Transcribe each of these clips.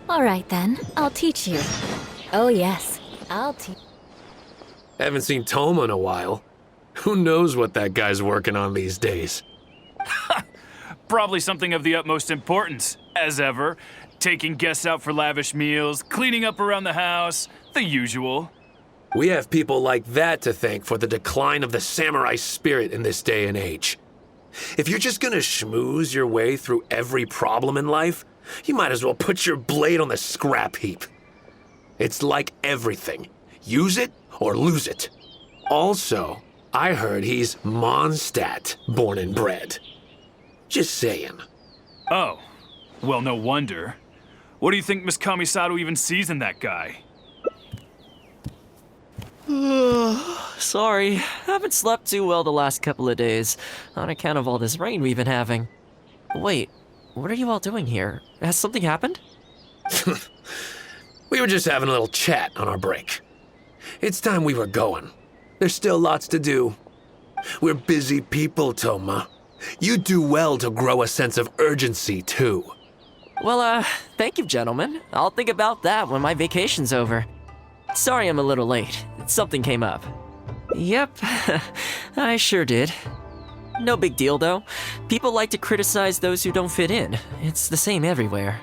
All right then, I'll teach you. Oh yes, I'll teach. Haven't seen Thoma in a while. Who knows what that guy's working on these days? Probably something of the utmost importance, as ever. Taking guests out for lavish meals, cleaning up around the house, the usual. We have people like that to thank for the decline of the samurai spirit in this day and age. If you're just gonna schmooze your way through every problem in life, you might as well put your blade on the scrap heap. It's like everything. Use it or lose it. Also, I heard he's Mondstadt born and bred. Just saying. Oh, well, no wonder. What do you think Miss Kamisato even sees in that guy? Sorry, haven't slept too well the last couple of days, on account of all this rain we've been having. Wait, what are you all doing here? Has something happened? We were just having a little chat on our break. It's time we were going. There's still lots to do. We're busy people, Thoma. You do well to grow a sense of urgency, too. Well, thank you, gentlemen. I'll think about that when my vacation's over. Sorry I'm a little late. Something came up. Yep, I sure did. No big deal, though. People like to criticize those who don't fit in. It's the same everywhere.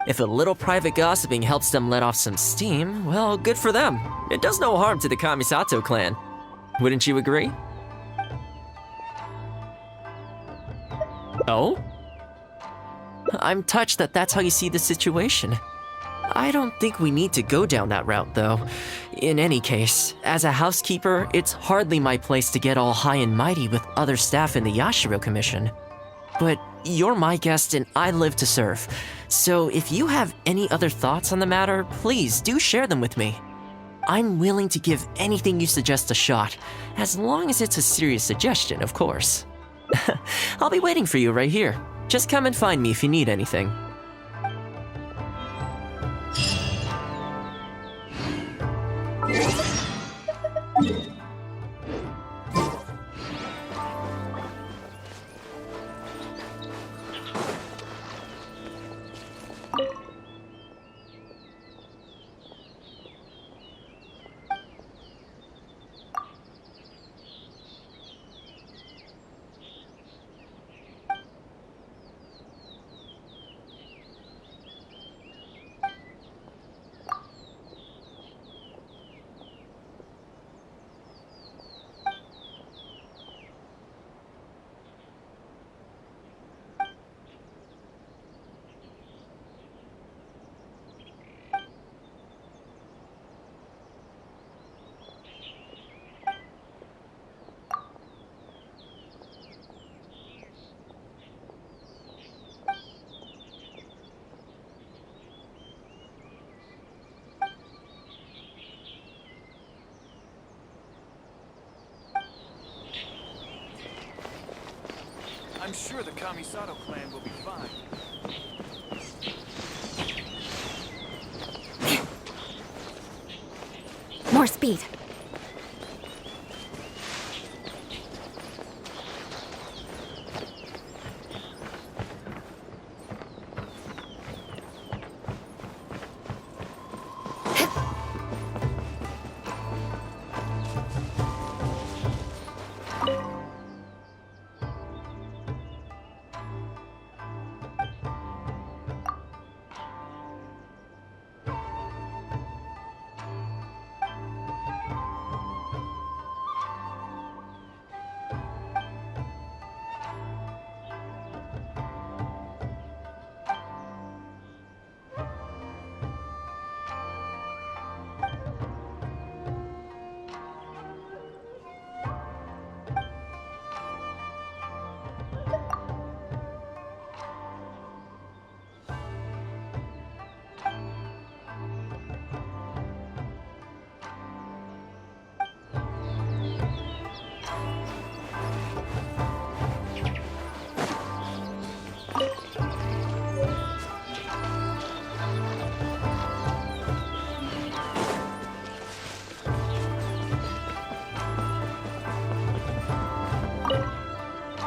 If a little private gossiping helps them let off some steam, well, good for them. It does no harm to the Kamisato clan. Wouldn't you agree? Oh? I'm touched that that's how you see the situation. I don't think we need to go down that route, though. In any case, as a housekeeper, it's hardly my place to get all high and mighty with other staff in the Yashiro Commission. But you're my guest and I live to serve. So if you have any other thoughts on the matter, please do share them with me. I'm willing to give anything you suggest a shot, as long as it's a serious suggestion, of course. I'll be waiting for you right here. Just come and find me if you need anything. I'm sure the Kamisato clan will be fine. More speed.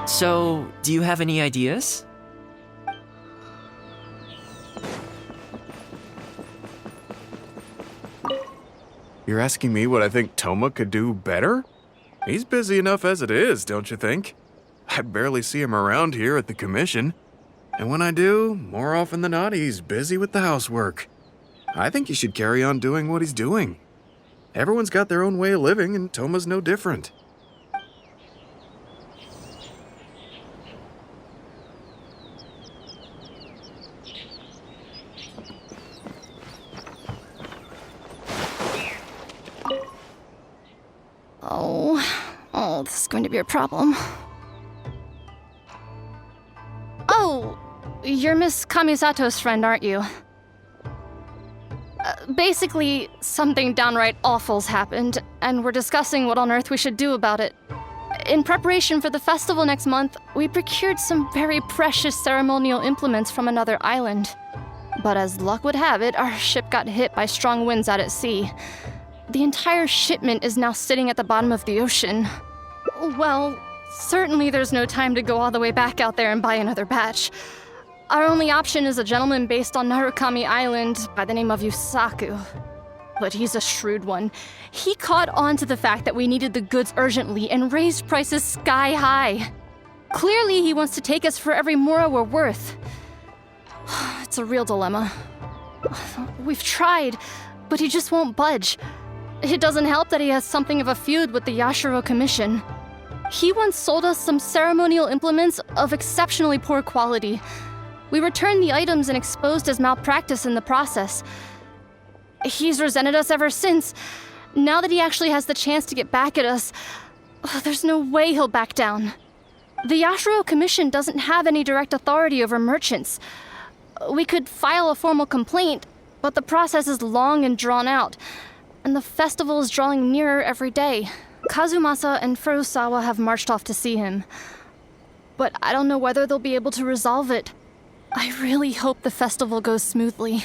So, do you have any ideas? You're asking me what I think Thoma could do better? He's busy enough as it is, don't you think? I barely see him around here at the commission. And when I do, more often than not, he's busy with the housework. I think he should carry on doing what he's doing. Everyone's got their own way of living, and Thoma's no different. Oh, this is going to be a problem. Oh, you're Miss Kamisato's friend, aren't you? Basically, something downright awful's happened, and we're discussing what on earth we should do about it. In preparation for the festival next month, we procured some very precious ceremonial implements from another island. But as luck would have it, our ship got hit by strong winds out at sea. The entire shipment is now sitting at the bottom of the ocean. Well, certainly there's no time to go all the way back out there and buy another batch. Our only option is a gentleman based on Narukami Island by the name of Yusaku. But he's a shrewd one. He caught on to the fact that we needed the goods urgently and raised prices sky high. Clearly he wants to take us for every mora we're worth. It's a real dilemma. We've tried, but he just won't budge. It doesn't help that he has something of a feud with the Yashiro Commission. He once sold us some ceremonial implements of exceptionally poor quality. We returned the items and exposed his malpractice in the process. He's resented us ever since. Now that he actually has the chance to get back at us, there's no way he'll back down. The Yashiro Commission doesn't have any direct authority over merchants. We could file a formal complaint, but the process is long and drawn out, and the festival is drawing nearer every day. Kazumasa and Furusawa have marched off to see him, but I don't know whether they'll be able to resolve it. I really hope the festival goes smoothly.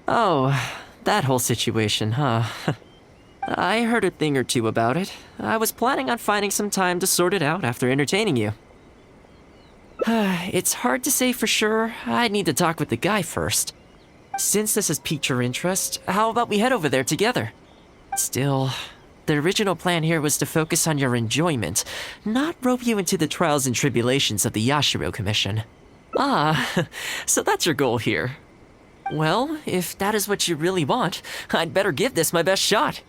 Oh, that whole situation, huh? I heard a thing or two about it. I was planning on finding some time to sort it out after entertaining you. It's hard to say for sure. I'd need to talk with the guy first. Since this has piqued your interest, how about we head over there together? Still, the original plan here was to focus on your enjoyment, not rope you into the trials and tribulations of the Yashiro Commission. Ah, so that's your goal here. Well, if that is what you really want, I'd better give this my best shot.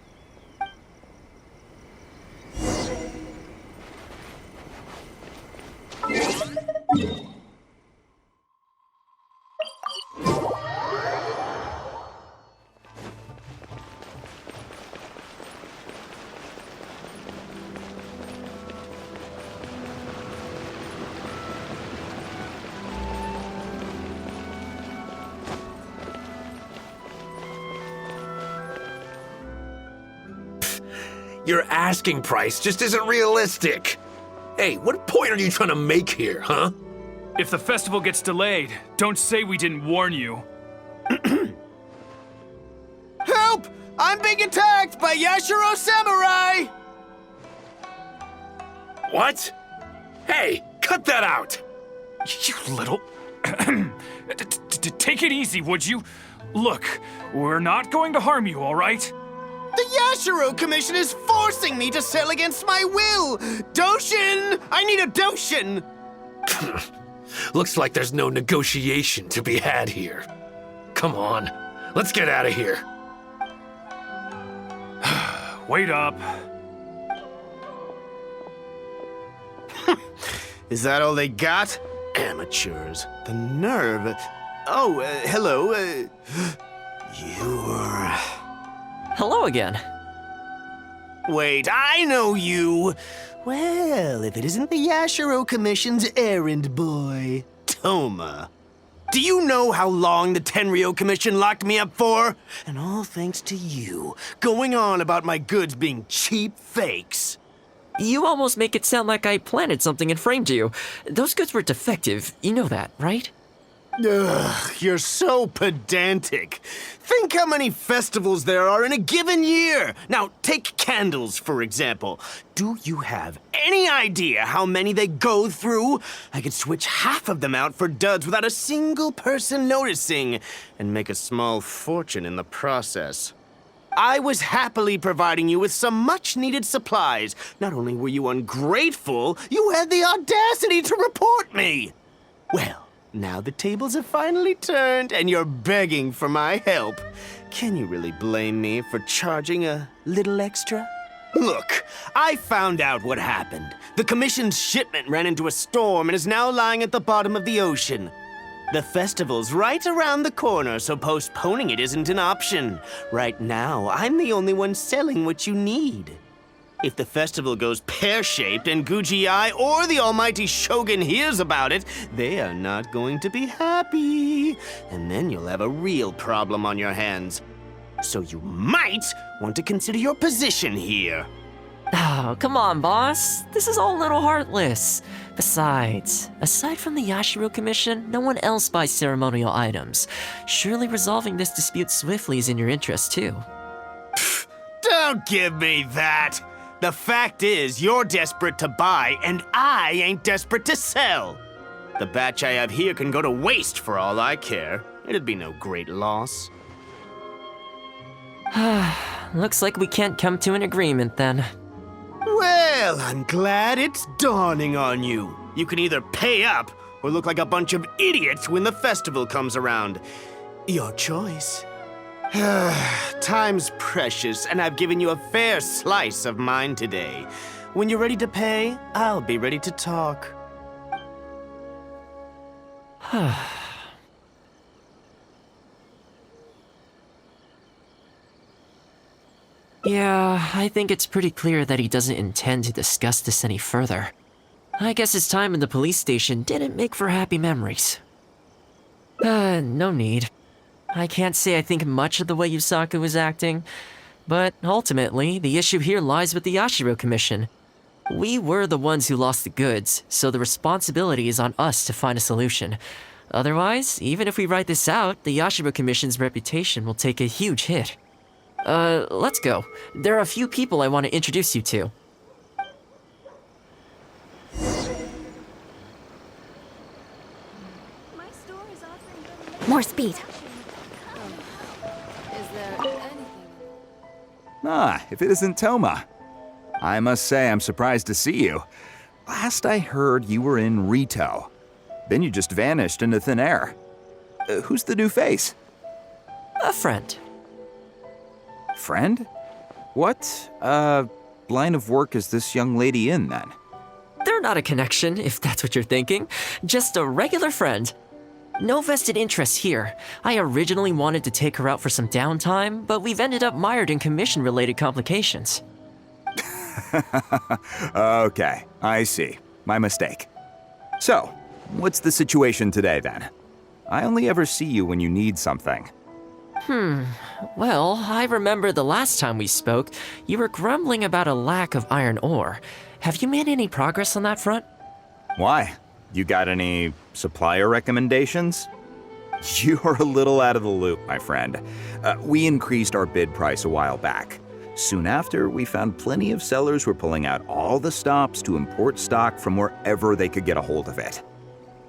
Your asking price just isn't realistic. Hey, what point are you trying to make here, huh? If the festival gets delayed, don't say we didn't warn you. Help! I'm being attacked by Yashiro Samurai! What? Hey, cut that out! You little... Take it easy, would you? Look, we're not going to harm you, all right? The Yashiro Commission is forcing me to sell against my will! Doshin! I need a Doshin! Looks like there's no negotiation to be had here. Come on, let's get out of here. Wait up. Is that all they got? Amateurs. The nerve. Oh, hello. You're... Hello again. Wait, I know you! Well, if it isn't the Yashiro Commission's errand boy, Thoma. Do you know how long the Tenryo Commission locked me up for? And all thanks to you, going on about my goods being cheap fakes. You almost make it sound like I planted something and framed you. Those goods were defective, you know that, right? Ugh, you're so pedantic. Think how many festivals there are in a given year. Now, take candles, for example. Do you have any idea how many they go through? I could switch half of them out for duds without a single person noticing, and make a small fortune in the process. I was happily providing you with some much-needed supplies. Not only were you ungrateful, you had the audacity to report me. Well, now the tables have finally turned, and you're begging for my help. Can you really blame me for charging a little extra? Look, I found out what happened. The commission's shipment ran into a storm and is now lying at the bottom of the ocean. The festival's right around the corner, so postponing it isn't an option. Right now, I'm the only one selling what you need. If the festival goes pear-shaped and Guji-ai or the almighty Shogun hears about it, they are not going to be happy. And then you'll have a real problem on your hands. So you might want to consider your position here. Oh, come on, boss. This is all a little heartless. Besides, aside from the Yashiro Commission, no one else buys ceremonial items. Surely resolving this dispute swiftly is in your interest, too. Don't give me that. The fact is, you're desperate to buy, and I ain't desperate to sell. The batch I have here can go to waste for all I care. It'd be no great loss. Looks like we can't come to an agreement then. Well, I'm glad it's dawning on you. You can either pay up or look like a bunch of idiots when the festival comes around. Your choice. Time's precious, and I've given you a fair slice of mine today. When you're ready to pay, I'll be ready to talk. Yeah, I think it's pretty clear that he doesn't intend to discuss this any further. I guess his time in the police station didn't make for happy memories. No need. I can't say I think much of the way Yusaku was acting, but ultimately, the issue here lies with the Yashiro Commission. We were the ones who lost the goods, so the responsibility is on us to find a solution. Otherwise, even if we write this out, the Yashiro Commission's reputation will take a huge hit. Let's go. There are a few people I want to introduce you to. More speed. Ah, if it isn't Thoma. I must say I'm surprised to see you. Last I heard, you were in Rito. Then you just vanished into thin air. Who's the new face? A friend. Friend? What, line of work is this young lady in, then? They're not a connection, if that's what you're thinking. Just a regular friend. No vested interest here. I originally wanted to take her out for some downtime, but we've ended up mired in commission-related complications. Okay, I see. My mistake. So, what's the situation today, then? I only ever see you when you need something. Well, I remember the last time we spoke, you were grumbling about a lack of iron ore. Have you made any progress on that front? Why? You got any supplier recommendations? You're a little out of the loop, my friend. We increased our bid price a while back. Soon after, we found plenty of sellers were pulling out all the stops to import stock from wherever they could get a hold of it.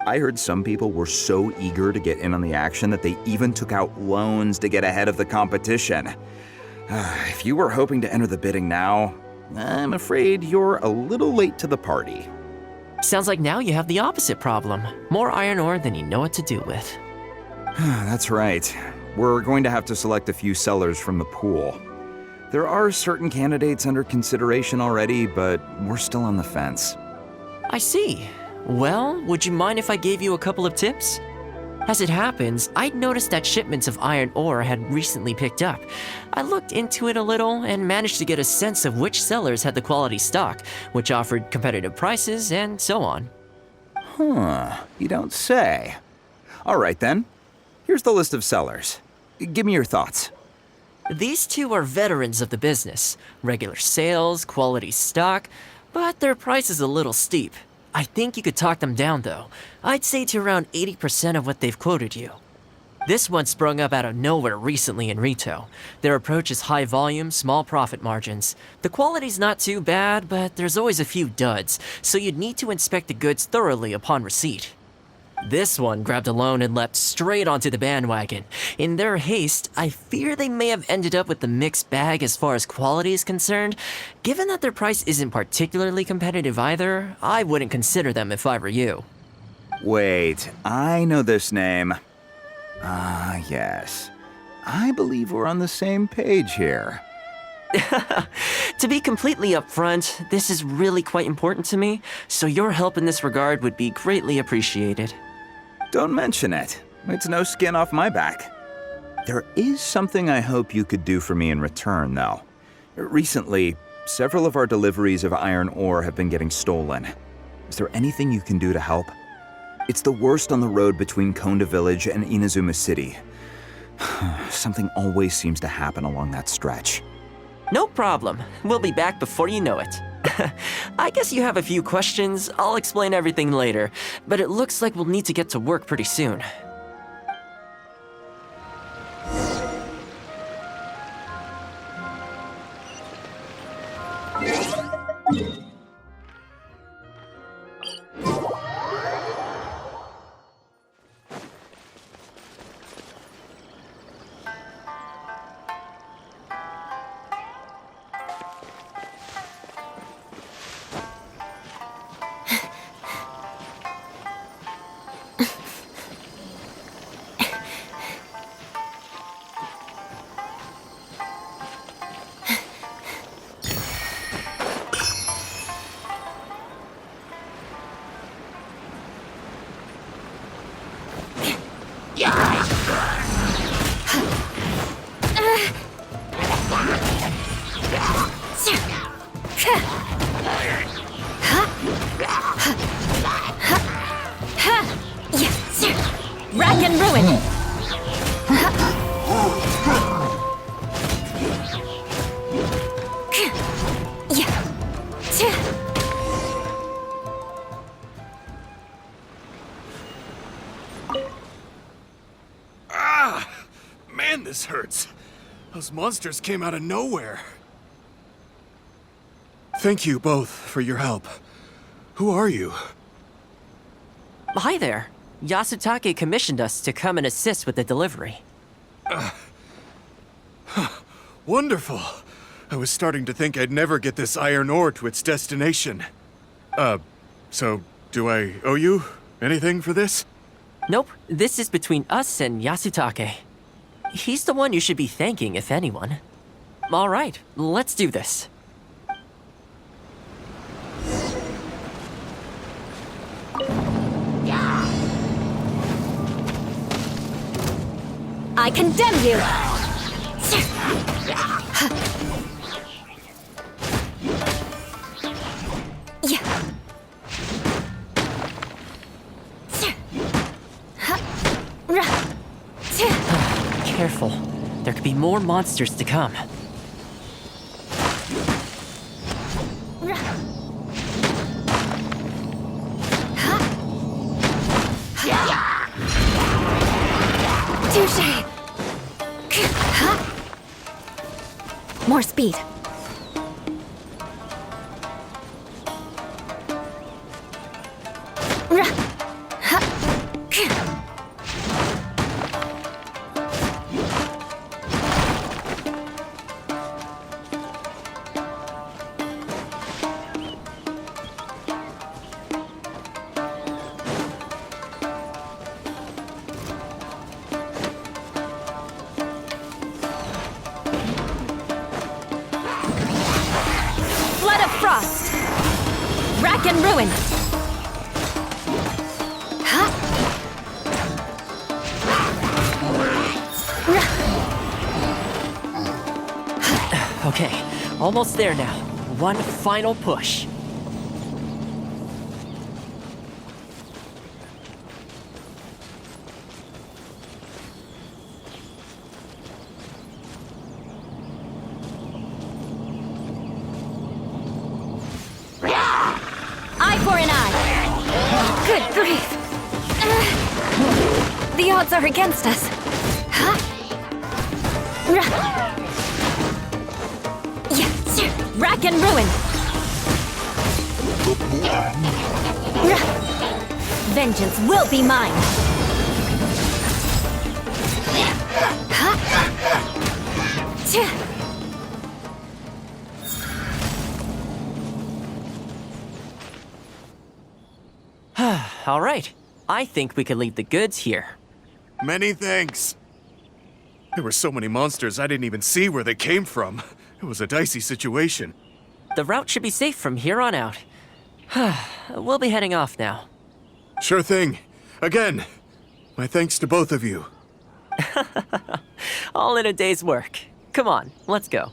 I heard some people were so eager to get in on the action that they even took out loans to get ahead of the competition. If you were hoping to enter the bidding now, I'm afraid you're a little late to the party. Sounds like now you have the opposite problem. More iron ore than you know what to do with. That's right. We're going to have to select a few sellers from the pool. There are certain candidates under consideration already, but we're still on the fence. I see. Well, would you mind if I gave you a couple of tips? As it happens, I'd noticed that shipments of iron ore had recently picked up. I looked into it a little and managed to get a sense of which sellers had the quality stock, which offered competitive prices, and so on. You don't say. All right then. Here's the list of sellers. Give me your thoughts. These two are veterans of the business. Regular sales, quality stock, but their price is a little steep. I think you could talk them down, though. I'd say to around 80% of what they've quoted you. This one sprung up out of nowhere recently in retail. Their approach is high volume, small profit margins. The quality's not too bad, but there's always a few duds, so you'd need to inspect the goods thoroughly upon receipt. This one grabbed a loan and leapt straight onto the bandwagon. In their haste, I fear they may have ended up with the mixed bag as far as quality is concerned. Given that their price isn't particularly competitive either, I wouldn't consider them if I were you. Wait, I know this name. Yes. I believe we're on the same page here. To be completely upfront, this is really quite important to me, so your help in this regard would be greatly appreciated. Don't mention it. It's no skin off my back. There is something I hope you could do for me in return, though. Recently, several of our deliveries of iron ore have been getting stolen. Is there anything you can do to help? It's the worst on the road between Konda Village and Inazuma City. Something always seems to happen along that stretch. No problem. We'll be back before you know it. I guess you have a few questions. I'll explain everything later, but it looks like we'll need to get to work pretty soon. Rack and ruin! Man, this hurts. Those monsters came out of nowhere. Thank you both for your help. Who are you? Hi there. Yasutake commissioned us to come and assist with the delivery. Wonderful. I was starting to think I'd never get this iron ore to its destination. So do I owe you anything for this? Nope, this is between us and Yasutake. He's the one you should be thanking, if anyone. All right, let's do this. I condemn you! Careful. There could be more monsters to come. Touché! More speed. Flood of frost! Rack and ruin! Okay, almost there now. One final push. Eye for an eye! Good grief! The odds are against us. Huh? Yes, rack and ruin. Vengeance will be mine. All right. I think we could leave the goods here. Many thanks. There were so many monsters I didn't even see where they came from. It was a dicey situation. The route should be safe from here on out. We'll be heading off now. Sure thing. Again, my thanks to both of you. All in a day's work. Come on, let's go.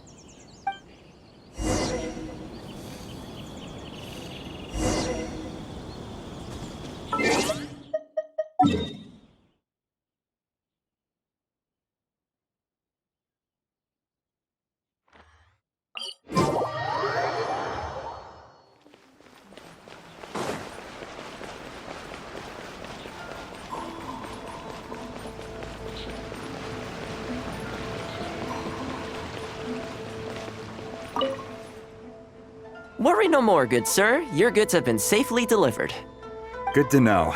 Worry no more, good sir. Your goods have been safely delivered. Good to know.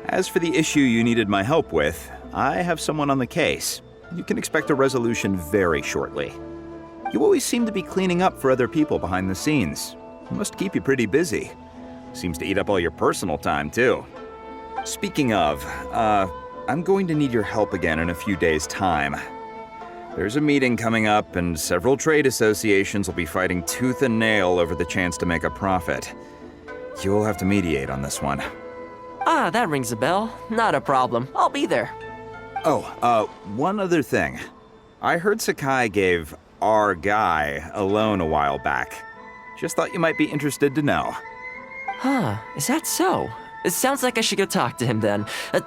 As for the issue you needed my help with, I have someone on the case. You can expect a resolution very shortly. You always seem to be cleaning up for other people behind the scenes. Must keep you pretty busy. Seems to eat up all your personal time, too. Speaking of, I'm going to need your help again in a few days' time. There's a meeting coming up, and several trade associations will be fighting tooth and nail over the chance to make a profit. You'll have to mediate on this one. Ah, that rings a bell. Not a problem. I'll be there. Oh, one other thing. I heard Sakai gave our guy a loan a while back. Just thought you might be interested to know. Huh, is that so? It sounds like I should go talk to him then.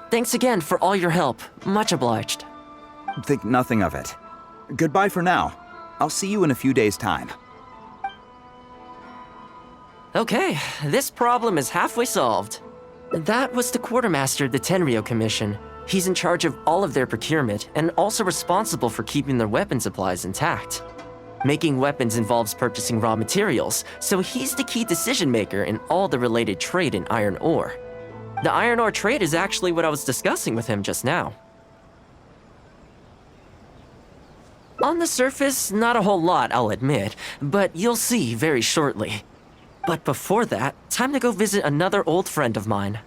Thanks again for all your help. Much obliged. Think nothing of it. Goodbye for now. I'll see you in a few days' time. Okay, this problem is halfway solved. That was the quartermaster of the Tenryo Commission. He's in charge of all of their procurement and also responsible for keeping their weapon supplies intact. Making weapons involves purchasing raw materials, so he's the key decision maker in all the related trade in iron ore. The iron ore trade is actually what I was discussing with him just now. On the surface, not a whole lot, I'll admit, but you'll see very shortly. But before that, time to go visit another old friend of mine.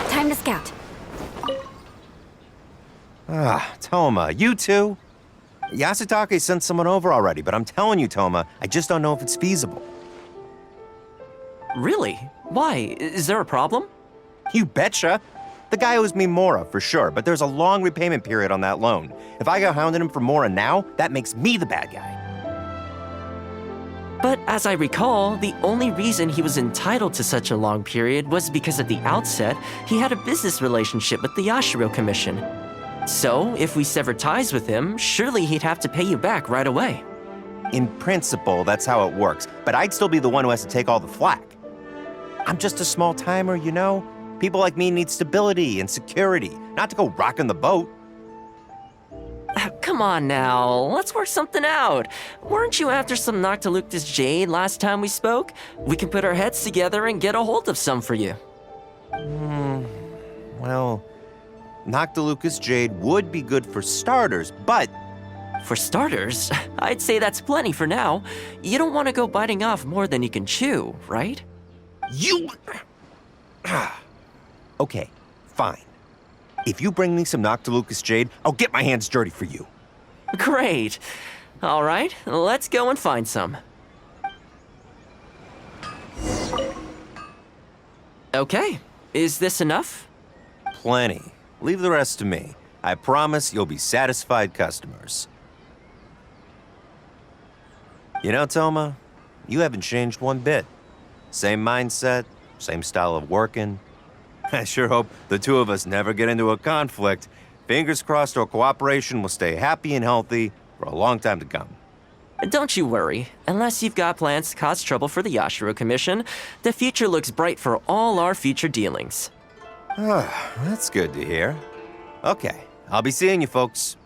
Time to scout. Thoma, you too? Yasutake sent someone over already, but I'm telling you, Thoma, I just don't know if it's feasible. Really? Why? Is there a problem? You betcha. The guy owes me Mora, for sure, but there's a long repayment period on that loan. If I go hounding him for Mora now, that makes me the bad guy. But as I recall, the only reason he was entitled to such a long period was because at the outset, he had a business relationship with the Yashiro Commission. So, if we sever ties with him, surely he'd have to pay you back right away. In principle, that's how it works, but I'd still be the one who has to take all the flack. I'm just a small timer, you know? People like me need stability and security, not to go rocking the boat. Come on now, let's work something out. Weren't you after some Noctiluctus jade last time we spoke? We can put our heads together and get a hold of some for you. Well, Noctilucus jade would be good for starters, but... For starters, I'd say that's plenty for now. You don't want to go biting off more than you can chew, right? You... Okay, fine. If you bring me some Noctilucus jade, I'll get my hands dirty for you. Great. All right, let's go and find some. Okay, is this enough? plenty. Leave the rest to me. I promise you'll be satisfied customers. You know, Thoma, you haven't changed one bit. Same mindset, same style of working. I sure hope the two of us never get into a conflict. Fingers crossed our cooperation will stay happy and healthy for a long time to come. Don't you worry. Unless you've got plans to cause trouble for the Yashiro Commission, the future looks bright for all our future dealings. That's good to hear. Okay, I'll be seeing you folks.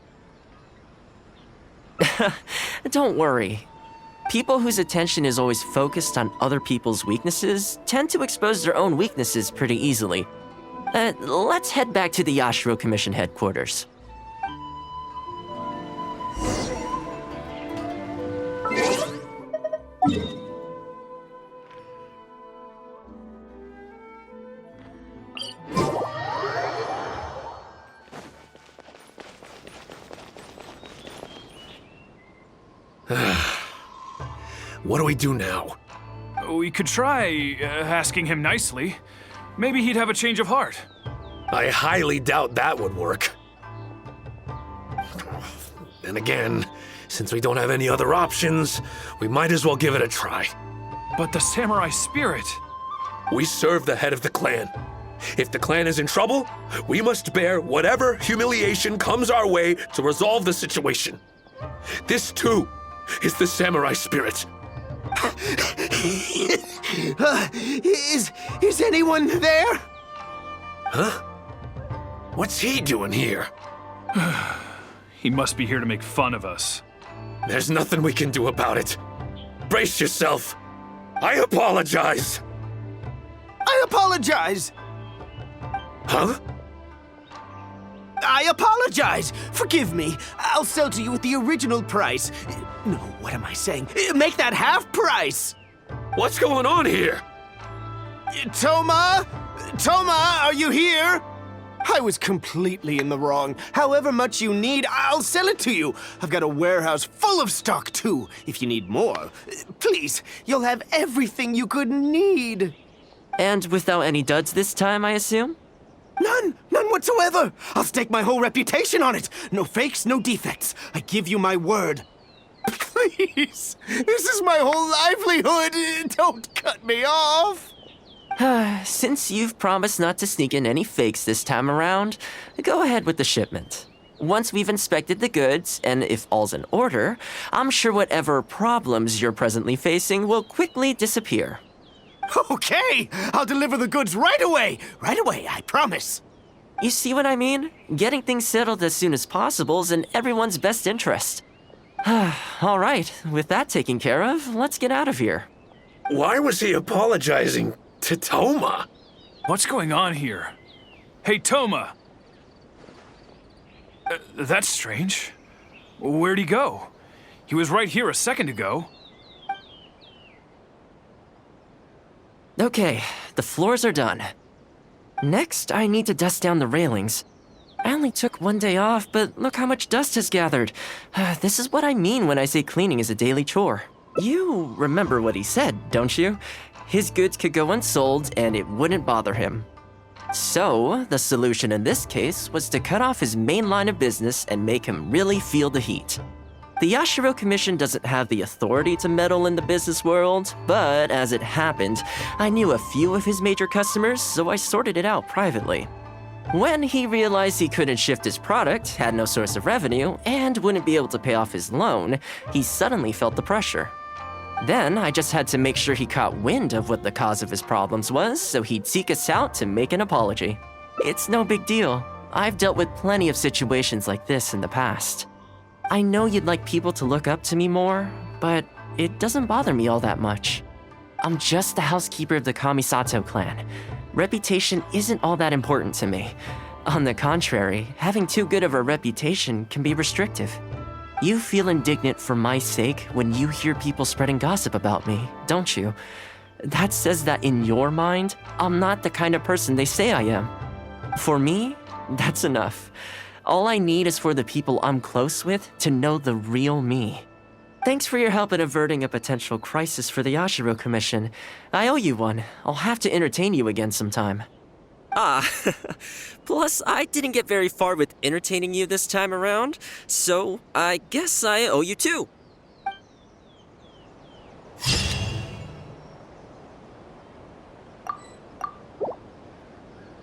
Don't worry. People whose attention is always focused on other people's weaknesses tend to expose their own weaknesses pretty easily. Let's head back to the Yashiro Commission headquarters. What do we do now? We could try asking him nicely. Maybe he'd have a change of heart. I highly doubt that would work. Then again, since we don't have any other options, we might as well give it a try. But the samurai spirit... We serve the head of the clan. If the clan is in trouble, we must bear whatever humiliation comes our way to resolve the situation. This, too, is the samurai spirit. Is anyone there? Huh? What's he doing here? He must be here to make fun of us. There's nothing we can do about it. Brace yourself. I apologize. I apologize. Huh? I apologize. Forgive me. I'll sell to you at the original price. No, what am I saying? Make that half price. What's going on here? Thoma? Thoma, are you here? I was completely in the wrong. However much you need, I'll sell it to you. I've got a warehouse full of stock, too, if you need more. Please, you'll have everything you could need. And without any duds this time, I assume? None whatsoever. I'll stake my whole reputation on it. No fakes, no defects. I give you my word. Please, this is my whole livelihood. Don't cut me off. Since you've promised not to sneak in any fakes this time around, go ahead with the shipment. Once we've inspected the goods, and if all's in order, I'm sure whatever problems you're presently facing will quickly disappear. Okay, I'll deliver the goods right away. Right away, I promise. You see what I mean? Getting things settled as soon as possible is in everyone's best interest. All right, with that taken care of, let's get out of here. Why was he apologizing to Thoma? What's going on here? Hey, Thoma! That's strange. Where'd he go? He was right here a second ago. Okay, the floors are done. Next, I need to dust down the railings. I only took one day off, but look how much dust has gathered. This is what I mean when I say cleaning is a daily chore. You remember what he said, don't you? His goods could go unsold and it wouldn't bother him. So, the solution in this case was to cut off his main line of business and make him really feel the heat. The Yashiro Commission doesn't have the authority to meddle in the business world, but as it happened, I knew a few of his major customers, so I sorted it out privately. When he realized he couldn't shift his product, had no source of revenue, and wouldn't be able to pay off his loan, he suddenly felt the pressure. Then I just had to make sure he caught wind of what the cause of his problems was, so he'd seek us out to make an apology. It's no big deal. I've dealt with plenty of situations like this in the past. I know you'd like people to look up to me more, but it doesn't bother me all that much. I'm just the housekeeper of the Kamisato clan. Reputation isn't all that important to me. On the contrary, having too good of a reputation can be restrictive. You feel indignant for my sake when you hear people spreading gossip about me, don't you? That says that in your mind, I'm not the kind of person they say I am. For me, that's enough. All I need is for the people I'm close with to know the real me. Thanks for your help in averting a potential crisis for the Yashiro Commission. I owe you one. I'll have to entertain you again sometime. Ah, plus I didn't get very far with entertaining you this time around, so I guess I owe you two.